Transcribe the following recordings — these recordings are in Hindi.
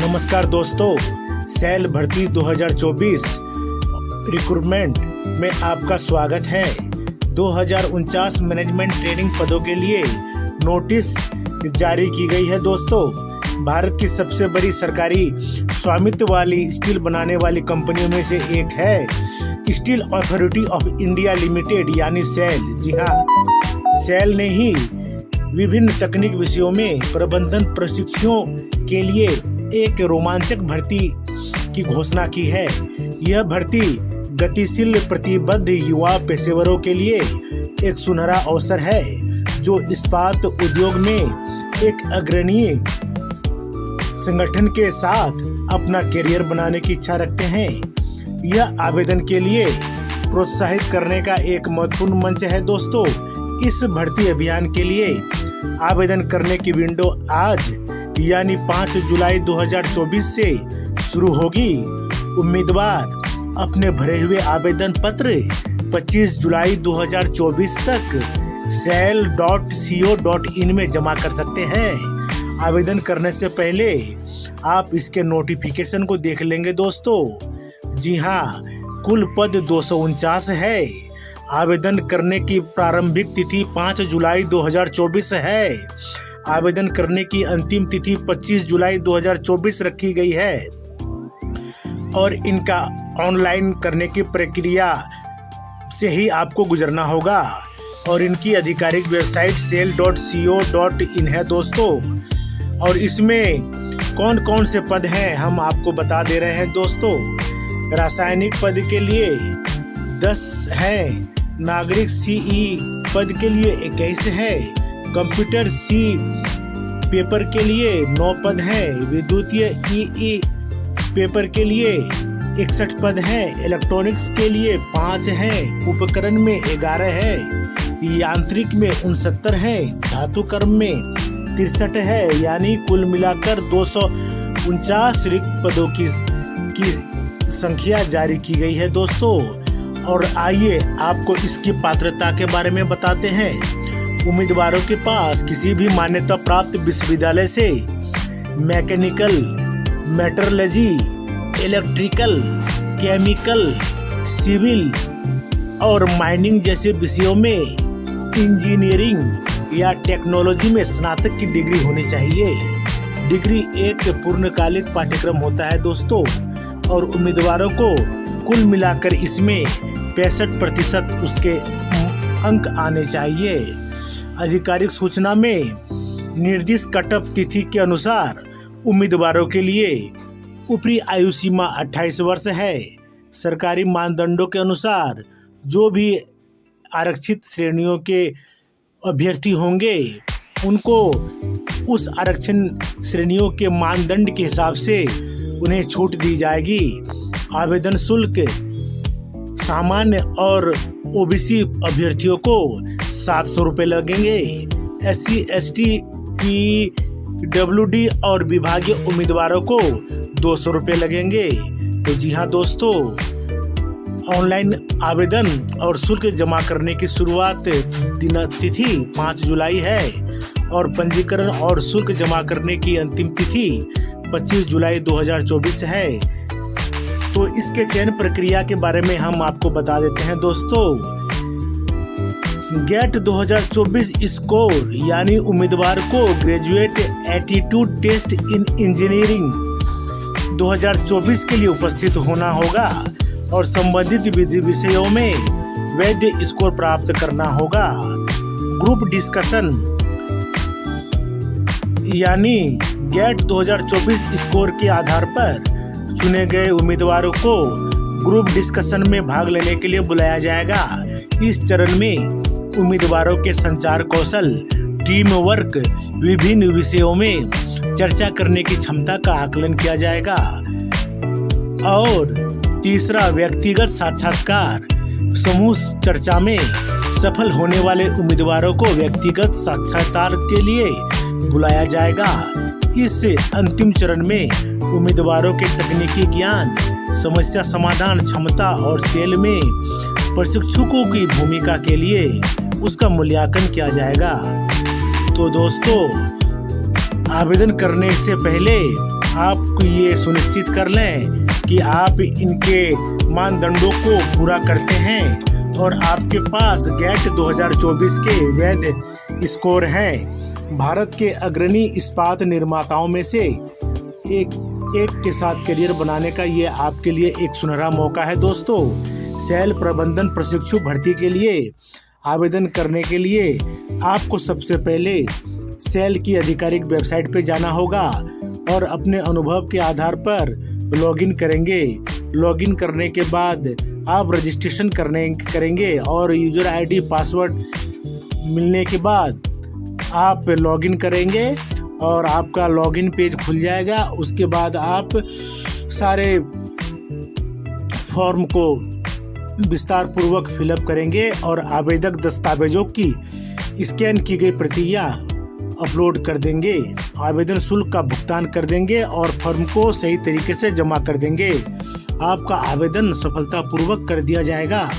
नमस्कार दोस्तों, सेल भर्ती 2024 रिक्रूटमेंट में आपका स्वागत है। 2049 मैनेजमेंट ट्रेनिंग पदों के लिए नोटिस जारी की गई है। दोस्तों, भारत की सबसे बड़ी सरकारी स्वामित्व वाली स्टील बनाने वाली कंपनियों में से एक है steel authority of India limited यानी सेल। जी हाँ, सेल ने ही विभिन्न तकनीक विषयों में प्रबंधन प्रशिक्षुओं के लिए एक रोमांचक भर्ती की घोषणा की है। यह भर्ती गतिशील प्रतिबद्ध युवा पेशेवरों के लिए एक सुनहरा अवसर है जो इस्पात उद्योग में एक अग्रणी संगठन के साथ अपना करियर बनाने की इच्छा रखते हैं। यह आवेदन के लिए प्रोत्साहित करने का एक महत्वपूर्ण मंच है। दोस्तों, इस भर्ती अभियान के लिए आवेदन करने की विंडो आज यानी 5 जुलाई 2024 से शुरू होगी। उम्मीदवार अपने भरे हुए आवेदन पत्र 25 जुलाई 2024 तक cell.co.in में जमा कर सकते हैं। आवेदन करने से पहले आप इसके नोटिफिकेशन को देख लेंगे। दोस्तों, जी हाँ, कुल पद 249 है। आवेदन करने की प्रारंभिक तिथि 5 जुलाई 2024 है। आवेदन करने की अंतिम तिथि 25 जुलाई 2024 रखी गई है और इनका ऑनलाइन करने की प्रक्रिया से ही आपको गुजरना होगा और इनकी आधिकारिक वेबसाइट cell.co.in है। दोस्तों, और इसमें कौन कौन से पद हैं हम आपको बता दे रहे हैं। दोस्तों, रासायनिक पद के लिए 10 हैं, नागरिक सीई पद के लिए 21 है, कंप्यूटर सी पेपर के लिए 9 पद हैं, विद्युतीय ई पेपर के लिए 61 पद हैं, इलेक्ट्रॉनिक्स के लिए 5 हैं, उपकरण में 11 है, यांत्रिक में 69 है, धातु कर्म में 63 है, यानी कुल मिलाकर 249 रिक्त पदों की संख्या जारी की गई है। दोस्तों, और आइए आपको इसकी पात्रता के बारे में बताते हैं। उम्मीदवारों के पास किसी भी मान्यता प्राप्त विश्वविद्यालय से mechanical, metrology, electrical, chemical, civil और माइनिंग जैसे विषयों में इंजीनियरिंग या टेक्नोलॉजी में स्नातक की डिग्री होनी चाहिए। डिग्री एक पूर्णकालिक पाठ्यक्रम होता है। दोस्तों, और उम्मीदवारों को कुल मिलाकर इसमें 65% उसके अंक आने चाहिए। आधिकारिक सूचना में निर्दिष्ट कट ऑफ तिथि के अनुसार उम्मीदवारों के लिए ऊपरी आयु सीमा 28 वर्ष है। सरकारी मानदंडों के अनुसार जो भी आरक्षित श्रेणियों के अभ्यर्थी होंगे उनको उस आरक्षण श्रेणियों के मानदंड के हिसाब से उन्हें छूट दी जाएगी। आवेदन शुल्क सामान्य और ओबीसी अभ्यर्थियों को 700 रुपये लगेंगे। SC, ST, PWD और विभागीय उम्मीदवारों को 200 रुपये लगेंगे। तो जी हाँ दोस्तों, ऑनलाइन आवेदन और शुल्क जमा करने की शुरुआत तिथि 5 जुलाई है और पंजीकरण और शुल्क जमा करने की अंतिम तिथि 25 जुलाई 2024 है। तो इसके चयन प्रक्रिया के बारे में हम आपको बता देते हैं। दोस्तों, गेट 2024 स्कोर यानी उम्मीदवार को graduate aptitude test in engineering 2024 के लिए उपस्थित होना होगा और संबंधित विषयों में वैध स्कोर प्राप्त करना होगा। ग्रुप डिस्कशन यानी गेट 2024 स्कोर के आधार पर चुने गए उम्मीदवारों को ग्रुप डिस्कशन में भाग लेने के लिए बुलाया जाएगा। इस चरण में उम्मीदवारों के संचार कौशल, टीम वर्क, विभिन्न विषयों में चर्चा करने की क्षमता का आकलन किया जाएगा। और तीसरा, व्यक्तिगत साक्षात्कार। समूह चर्चा में सफल होने वाले उम्मीदवारों को व्यक्तिगत साक्षात्कार के लिए बुलाया जाएगा। इस अंतिम चरण में उम्मीदवारों के तकनीकी ज्ञान, समस्या समाधान क्षमता और सेल में प्रशिक्षकों की भूमिका के लिए उसका मूल्यांकन किया जाएगा। तो दोस्तों, आवेदन करने से पहले आप ये सुनिश्चित कर लें कि आप इनके मानदंडों को पूरा करते हैं और आपके पास गेट 2024 के वैध स्कोर हैं। भारत के अग्रणी इस्पात निर्माताओं में से एक के साथ करियर बनाने का ये आपके लिए एक सुनहरा मौका है दोस्तों। सेल प्रबंधन प्रशिक्षु भर्ती के लिए आवेदन करने के लिए आपको सबसे पहले सेल की आधिकारिक वेबसाइट पे जाना होगा और अपने अनुभव के आधार पर लॉगिन करेंगे। लॉगिन करने के बाद आप रजिस्ट्रेशन करेंगे और यूजर आईडी पासवर्ड मिलने के बाद आप लॉगिन करेंगे और आपका लॉगिन पेज खुल जाएगा। उसके बाद आप सारे फॉर्म को विस्तार पूर्वक फिलअप करेंगे और आवेदक दस्तावेजों की स्कैन की गई प्रतियां अपलोड कर देंगे। आवेदन शुल्क का भुगतान कर देंगे और फॉर्म को सही तरीके से जमा कर देंगे। आपका आवेदन सफलतापूर्वक कर दिया जाएगा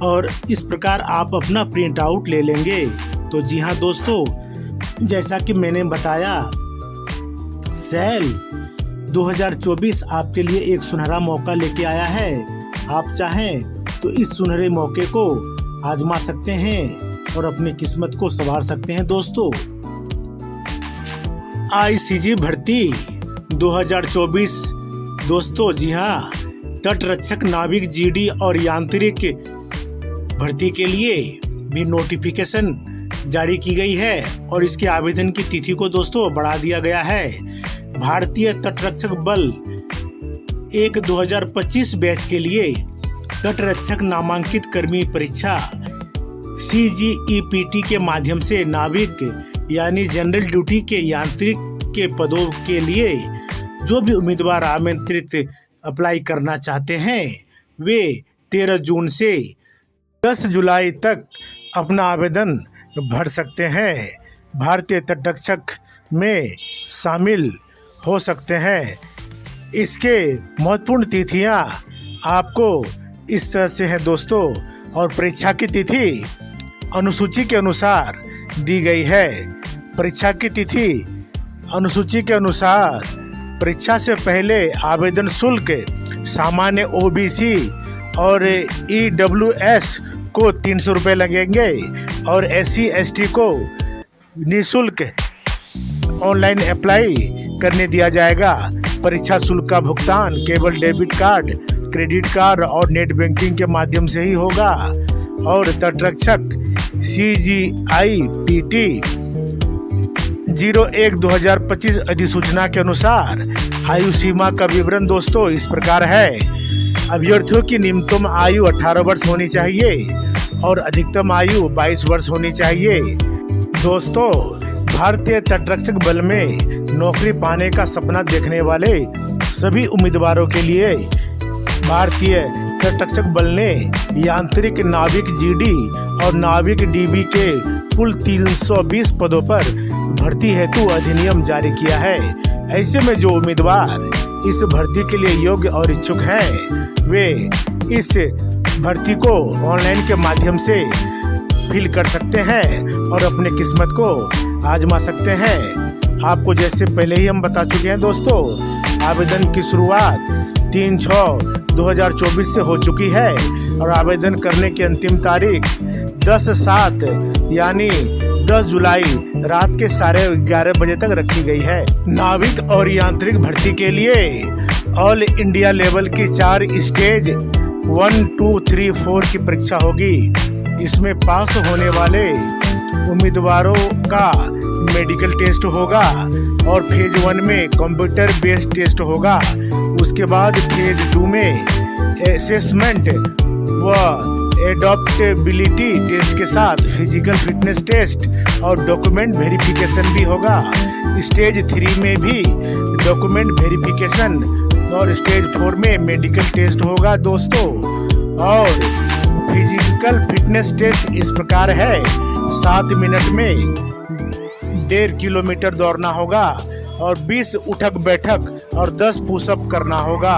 और इस प्रकार आप अपना प्रिंट आउट ले लेंगे। तो जी हाँ दोस्तों, जैसा कि मैंने बताया, सेल 2024 आपके लिए एक सुनहरा मौका लेके आया है। आप चाहें तो इस सुनहरे मौके को आजमा सकते हैं और अपनी किस्मत को संवार सकते हैं दोस्तों। आईसीजी भर्ती 2024 दोस्तों, जी हाँ, तटरक्षक, नाविक, जीडी और यांत्रिक भर्ती के लिए भी नोटिफिकेशन जारी की गई है और इसके आवेदन की तिथि को दोस्तों बढ़ा दिया गया है। भारतीय तटरक्षक बल 2025 बैच के लिए तटरक्षक नामांकित कर्मी परीक्षा CGEPT के माध्यम से नाविक यानी जनरल ड्यूटी के यांत्रिक के पदों के लिए जो भी उम्मीदवार आमंत्रित अप्लाई करना चाहते हैं वे 13 जून से 10 जुलाई तक अपना आवेदन भर सकते हैं। भारतीय तटरक्षक में शामिल हो सकते हैं। इसके महत्वपूर्ण तिथियां आपको इस तरह से हैं दोस्तों, और परीक्षा की तिथि अनुसूची के अनुसार दी गई है। परीक्षा की तिथि अनुसूची के अनुसार परीक्षा से पहले आवेदन शुल्क सामान्य OBC और EWS को 300 रुपये लगेंगे और SC ST को निःशुल्क ऑनलाइन अप्लाई करने दिया जाएगा। परीक्षा शुल्क का भुगतान केवल डेबिट कार्ड, क्रेडिट कार्ड और नेट बैंकिंग के माध्यम से ही होगा। और तटरक्षक CGIPT 01/2025 अधिसूचना के अनुसार आयु सीमा का विवरण दोस्तों इस प्रकार है। अभ्यर्थियों की न्यूनतम आयु 18 वर्ष होनी चाहिए और अधिकतम आयु 22 वर्ष होनी चाहिए। दोस्तों, भारतीय तटरक्षक बल में नौकरी पाने का सपना देखने वाले सभी उम्मीदवारों के लिए भारतीय तटरक्षक बल ने यांत्रिक, नाविक GD और नाविक DB के कुल 320 पदों पर भर्ती हेतु अधिनियम जारी किया है। ऐसे में जो उम्मीदवार इस भर्ती के लिए योग्य और इच्छुक हैं वे इस भर्ती को ऑनलाइन के माध्यम से फिल कर सकते हैं और अपने किस्मत को आजमा सकते हैं। आपको जैसे पहले ही हम बता चुके हैं दोस्तों, आवेदन की शुरुआत 3/6/2024 से हो चुकी है और आवेदन करने की अंतिम तारीख 10/7 यानी 10 जुलाई रात के 11:30 बजे तक रखी गई है। नाविक और यांत्रिक भर्ती के लिए ऑल इंडिया लेवल की 4 स्टेज 1, 2, 3, 4 की परीक्षा होगी। इसमें पास होने वाले उम्मीदवारों का मेडिकल टेस्ट होगा और फेज 1 में कंप्यूटर बेस्ड टेस्ट होगा। उसके बाद फेज 2 में असेसमेंट व एडॉप्टेबिलिटी टेस्ट के साथ फिजिकल फिटनेस टेस्ट और डॉक्यूमेंट वेरिफिकेशन भी होगा। स्टेज 3 में भी डॉक्यूमेंट वेरिफिकेशन और स्टेज 4 में मेडिकल टेस्ट होगा दोस्तों। और फिजिकल फिटनेस टेस्ट इस प्रकार है, 7 मिनट में 1.5 किलोमीटर दौड़ना होगा और 20 उठक बैठक और 10 पुशअप करना होगा।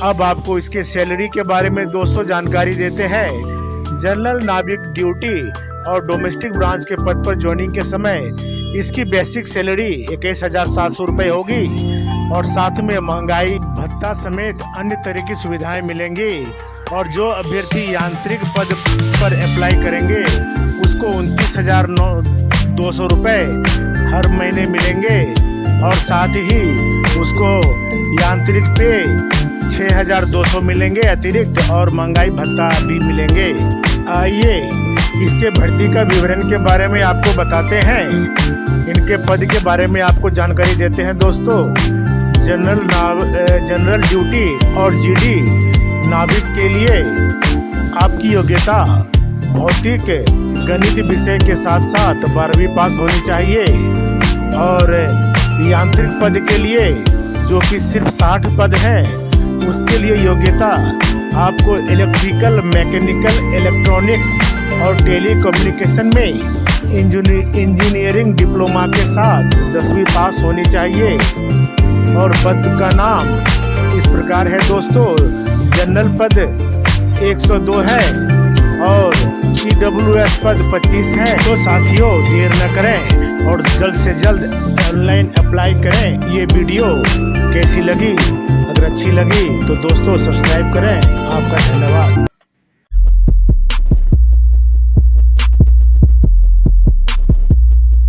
अब आपको इसके सैलरी के बारे में दोस्तों जानकारी देते हैं। जनरल नाविक ड्यूटी और डोमेस्टिक ब्रांच के पद पर ज्वाइनिंग के समय इसकी बेसिक सैलरी 21,700 रुपये होगी और साथ में महंगाई भत्ता समेत अन्य तरह की सुविधाएं मिलेंगी। और जो अभ्यर्थी यांत्रिक पद पर अप्लाई करेंगे उसको 29,200 रुपये हर महीने मिलेंगे और साथ ही उसको यांत्रिक पे 6,200 मिलेंगे अतिरिक्त और महंगाई भत्ता भी मिलेंगे। आइए इसके भर्ती का विवरण के बारे में आपको बताते हैं। इनके पद के बारे में आपको जानकारी देते हैं दोस्तों। जनरल ड्यूटी और जीडी नाविक के लिए आपकी योग्यता भौतिक गणित विषय के साथ साथ 12वीं पास होनी चाहिए। और यांत्रिक पद के लिए जो कि सिर्फ 60 पद है उसके लिए योग्यता आपको इलेक्ट्रिकल, मैकेनिकल, इलेक्ट्रॉनिक्स और टेलीकम्युनिकेशन में इंजीनियरिंग डिप्लोमा के साथ 10वीं पास होनी चाहिए। और पद का नाम इस प्रकार है दोस्तों। जनरल पद 102 है और EWS पद 25 है। तो साथियों देर न करें और जल्द से जल्द ऑनलाइन अप्लाई करें। ये वीडियो कैसी लगी? अगर अच्छी लगी तो दोस्तों सब्सक्राइब करें। आपका धन्यवाद।